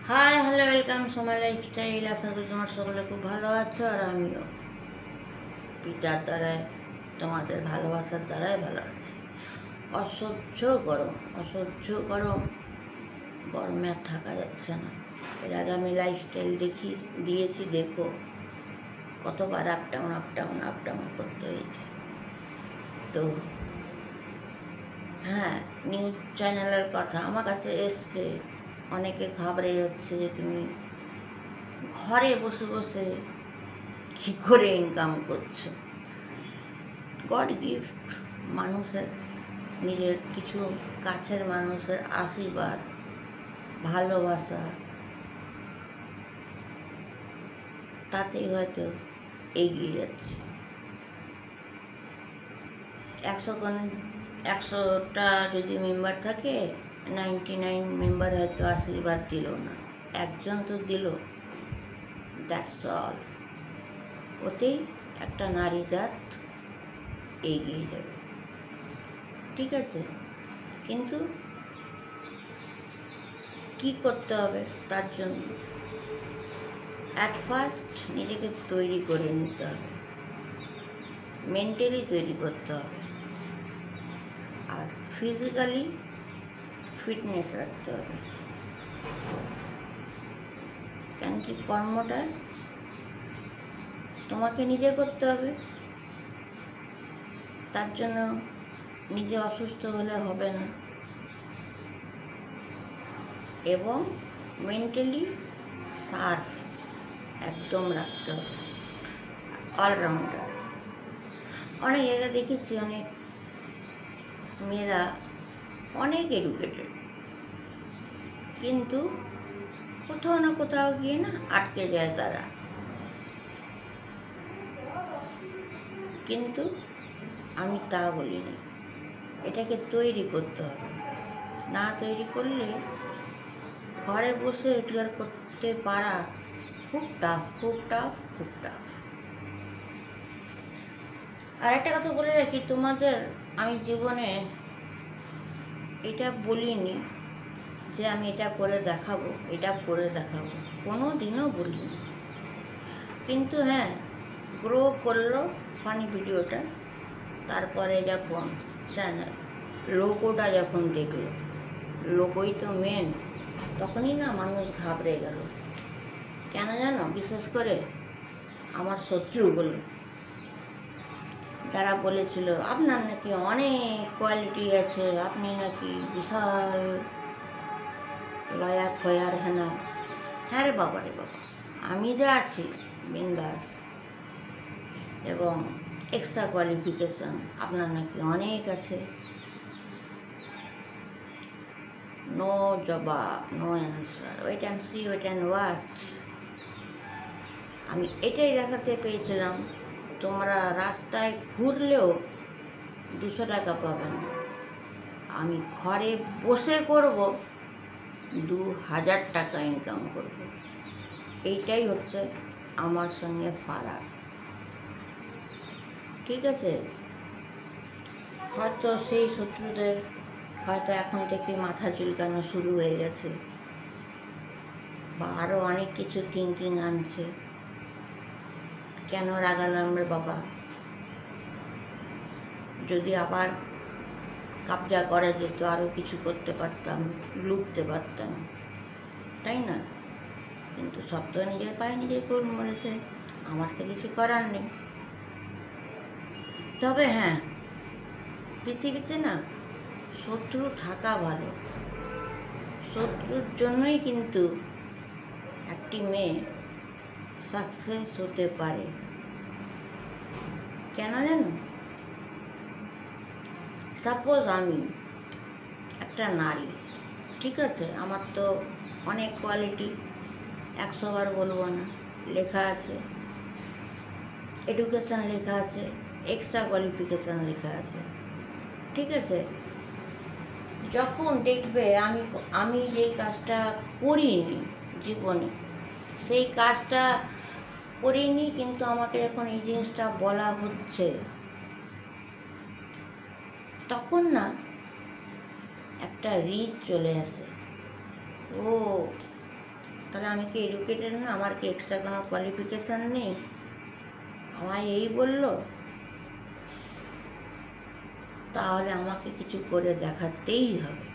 Hi hello welcome সময় lifestyle. আশা করি তোমার সকলে খুব ভালো আছো, আর আমিও পিতার দ্বারায় তোমাদের ভালোবাসার দ্বারাই ভালো আছি। অসহ্য গরম, অসহ্য গরম, গরমে আর থাকা যাচ্ছে না। এর আগে আমি লাইফস্টাইল দিয়েছি, দেখো কতবার up down up down up down করতে হয়েছে। তো হ্যাঁ, নিউজ চ্যানেলের কথা আমার কাছে এসছে, অনেকে ঘাবড়ে যাচ্ছে যে তুমি ঘরে বসে বসে কী করে ইনকাম করছো। গড গিফট, মানুষের নিজের কিছু কাছের মানুষের আশীর্বাদ, ভালোবাসা, তাতেই হয়তো এগিয়ে যাচ্ছে। 100টা যদি মেম্বার থাকে, 99 মেম্বার হয়তো আশীর্বাদ দিল না, একজন তো দিল, দ্যাটস অল। ওতেই একটা নারী জাত এগিয়ে যাবে, ঠিক আছে। কিন্তু কি করতে হবে তার জন্য? অ্যাট ফার্স্ট নিজেকে তৈরি করে নিতে হবে, মেন্টালি তৈরি করতে হবে, আর ফিজিক্যালি ফিটনেস রাখতে হবে। কেন কি কর্মটা তোমাকে নিজে করতে হবে, তার জন্য নিজে অসুস্থ হলে হবে না, এবং মেন্টালি শার্প একদম রাখতে হবে, অলরাউন্ডার। অনেক জায়গায় দেখেছি অনেক মেয়েরা অনেক এডুকেটেড, কিন্তু কোথাও না কোথাও গিয়ে না আটকে যায় তারা। কিন্তু আমি তা বলিনি, এটাকে তৈরি করতে হবে। না তৈরি করলে ঘরে বসে রোজগার করতে পারা খুব টাফ, খুব টাফ, খুব টাফ। আর একটা কথা বলে রাখি তোমাদের, আমি জীবনে এটা বলিনি যে আমি এটা করে দেখাবো, এটা করে দেখাবো, কোনো দিনও বলিনি। কিন্তু হ্যাঁ, গ্রো করলো ফানি ভিডিওটা, তারপরে যখন চ্যানেল লোগোটা যখন দেখলো, লোগোই তো মেন, তখনই না মানুষ ঘাবড়ে গেল। কেন জানো? বিশেষ করে আমার শত্রুগুলো, যারা বলেছিল আপনার নাকি অনেক কোয়ালিটি আছে, আপনি নাকি বিশাল লয়ার ফয়ার, হ্যাঁ। হ্যাঁ রে বাবা, রে বাবা, আমি যা আছি বিন্দাস, এবং এক্সট্রা কোয়ালিফিকেশান আপনার নাকি অনেক আছে। নো জবাব, no answer, wait and see, wait and watch. আমি এটাই দেখাতে পেয়েছিলাম, তোমরা রাস্তায় ঘুরলেও 200 টাকা পাবে না, আমি ঘরে বসে করব 2000 টাকা ইনকাম করব। এইটাই হচ্ছে আমার সঙ্গে ফারাক, ঠিক আছে। হয়তো সেই শত্রুদের হয়তো এখন থেকে মাথা চুলকানো শুরু হয়ে গেছে, বা আরও অনেক কিছু থিঙ্কিং আনছে, কেন রাগালাম রে বাবা, যদি আবার কাবজা করা যেত আরও কিছু করতে পারতাম, লুটতে পারতাম, তাই না? কিন্তু সব তো নিজের পায়ে নিজেই কোন মরেছে, আমার তো কিছু করার নেই। তবে হ্যাঁ, পৃথিবীতে না শত্রু থাকা ভালো, শত্রুর জন্যই কিন্তু একটি মেয়ে সাকসেস হতে পারে। কেন জানো? সাপোজ আমি একটা নারী, ঠিক আছে, আমার তো অনেক কোয়ালিটি, 100 বার বলবো না, লেখা আছে, এডুকেশান লেখা আছে, এক্সট্রা কোয়ালিফিকেশান লেখা আছে, ঠিক আছে। যখন দেখবে আমি যেই কাজটা করিনি জীবনে, সেই কাজটা করিনি, কিন্তু আমাকে যখন এই জিনিসটা বলা হচ্ছে, তখন না একটা রিচ চলে আসে, ও তাহলে আমি কি এডুকেটেড না? আমার কি এক্সট্রা কোনো কোয়ালিফিকেশান নেই? আমায় এই বললো, তাহলে আমাকে কিছু করে দেখাতেই হবে।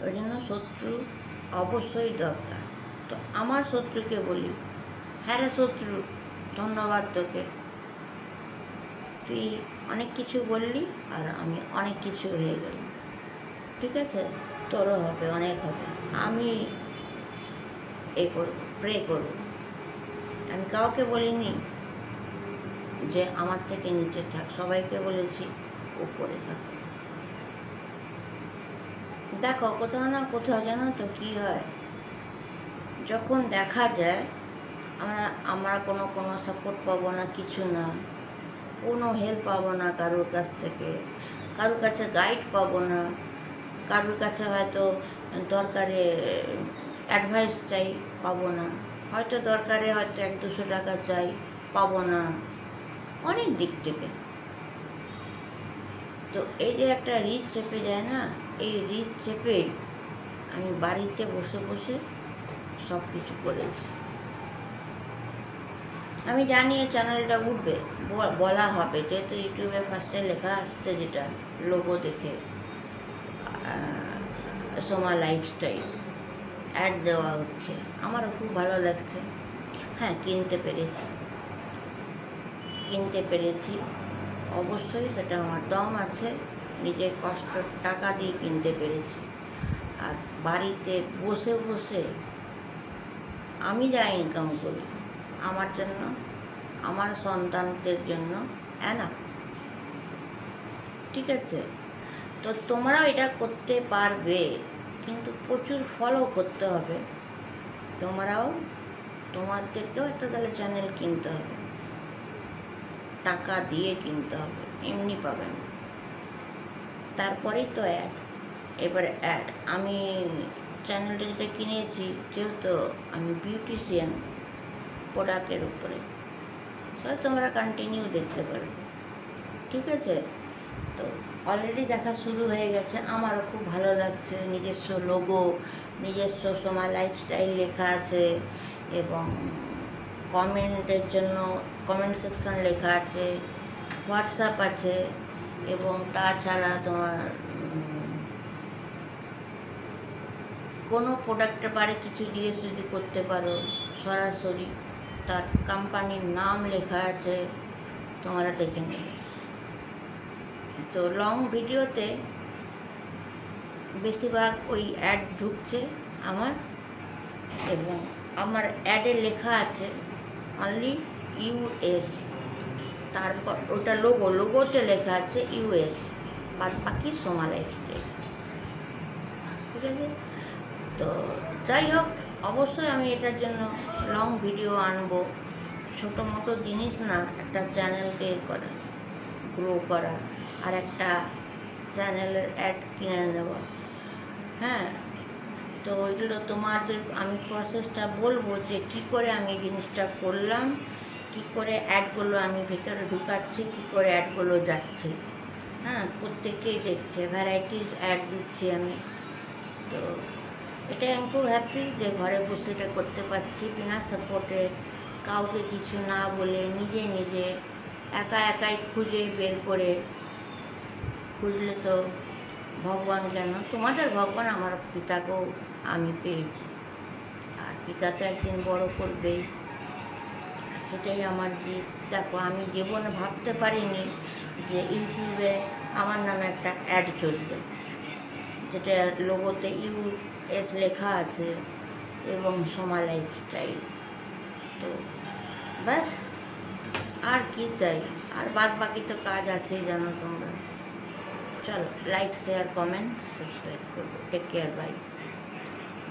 ওই জন্য শত্রু অবশ্যই দরকার। তো আমার শত্রুকে বলি, হ্যাঁ রে শত্রু, ধন্যবাদ তোকে, তুই অনেক কিছু বললি আর আমি অনেক কিছু হয়ে গেল। ঠিক আছে, তোরও হবে, অনেক হবে। আমি করব, প্রে করব। আমি কাউকে বলিনি যে আমার থেকে নিচে থাক, সবাইকে বলেছি উপরে থাক। দেখো কোথাও না কোথাও জানো তো কী হয়, যখন দেখা যায় আমরা কোনো সাপোর্ট পাবো না, কিছু না, কোনো হেল্প পাবো না কারোর কাছ থেকে, কারোর কাছে গাইড পাবো না, কারোর কাছে হয়তো দরকারে অ্যাডভাইস চাই, পাবো না, হয়তো দরকারে হয়তো 100-200 টাকা চাই, পাবো না, অনেক দিক থেকে। তো এই যে একটা রিচ চেপে যায় না, এই রিচ চেপে আমি বাড়িতে বসে বসে সব কিছু করেছি। আমি জানি এই চ্যানেলটা উঠবে, বলা হবে, যেহেতু ইউটিউবে ফার্স্টে লেখা আসছে যেটা লোগো দেখে, সোমা লাইফস্টাইল অ্যাড দেওয়া হচ্ছে, আমারও খুব ভালো লাগছে। হ্যাঁ, কিনতে পেরেছি, অবশ্যই সেটা আমার দম আছে, নিজের কষ্ট টাকা দিয়ে কিনতে পেরেছি। আর বাড়িতে বসে বসে আমি যা ইনকাম করি আমার জন্য, আমার সন্তানদের জন্য না, ঠিক আছে? তো তোমরাও এটা করতে পারবে, কিন্তু প্রচুর ফলো করতে হবে। তোমাদেরকেও একটা তাহলে চ্যানেল কিনতে হবে, টাকা দিয়ে কিনতে হবে, এমনি পাবেন। তারপরেই তো অ্যাড। এবারে অ্যাড, আমি চ্যানেলটা যেটা কিনেছি, যেহেতু আমি বিউটিশিয়ান প্রোডাক্টের উপরে, তাহলে তোমরা কন্টিনিউ দেখতে পারো, ঠিক আছে? তো অলরেডি দেখা শুরু হয়ে গেছে, আমারও খুব ভালো লাগছে। নিজস্ব লোগো, নিজস্ব সোমা লাইফস্টাইল লেখা আছে, এবং কমেন্টের জন্য কমেন্ট সেকশন লেখা আছে, হোয়াটসঅ্যাপ আছে, এবং তাছাড়া তোমার কোনো প্রোডাক্টের বারে কিছু জিজ্ঞেস যদি করতে পারো, সরাসরি তার কোম্পানির নাম লেখা আছে, তোমরা দেখে নেবে। তো লং ভিডিওতে বেশিরভাগ ওই অ্যাড ঢুকছে আমার, এবং আমার অ্যাডে লেখা আছে অনলি US, তারপর ওটা লোগোতে লেখা আছে US, বাদ বাকি সোমা লাইফস্টাইল, ঠিক আছে? তো যাই হোক, অবশ্যই আমি এটার জন্য লং ভিডিও আনবো, ছোটো মোটো জিনিস না, একটা চ্যানেলকে গ্রো করা, আর একটা চ্যানেলের অ্যাড কিনে নেওয়া। হ্যাঁ, তো ওইগুলো তোমাদের আমি প্রসেসটা বলবো যে কী করে আমি জিনিসটা করলাম, কী করে অ্যাডগুলো আমি ভেতরে ঢুকাচ্ছি, কী করে অ্যাডগুলো যাচ্ছে। হ্যাঁ, প্রত্যেকেই দেখছে, ভ্যারাইটিস অ্যাড দিচ্ছি আমি। তো এটাই আমি খুব হ্যাপি যে ঘরে বসে এটা করতে পারছি, বিনা সাপোর্টে, কাউকে কিছু না বলে, নিজে একাই খুঁজে বের করে। খুঁজলে তো ভগবান কেন, তোমাদের ভগবান, আমার পিতাকেও আমি পেয়েছি, আর পিতা তো একদিন বড় করবেই, সেটাই আমার দেখো, আমি জীবনে ভাবতে পারিনি যে ইউটিউবে আমার নামে একটা অ্যাড চলবে, যেটা লোগোতে US লেখা আছে এবং সোমা লাইফস্টাইল। তো ব্যাস, আর কি চাই? আর বাদ বাকি তো কাজ আছেই, জানো তোমরা। চলো, লাইক, শেয়ার, কমেন্ট, সাবস্ক্রাইব করবো। Take care, by.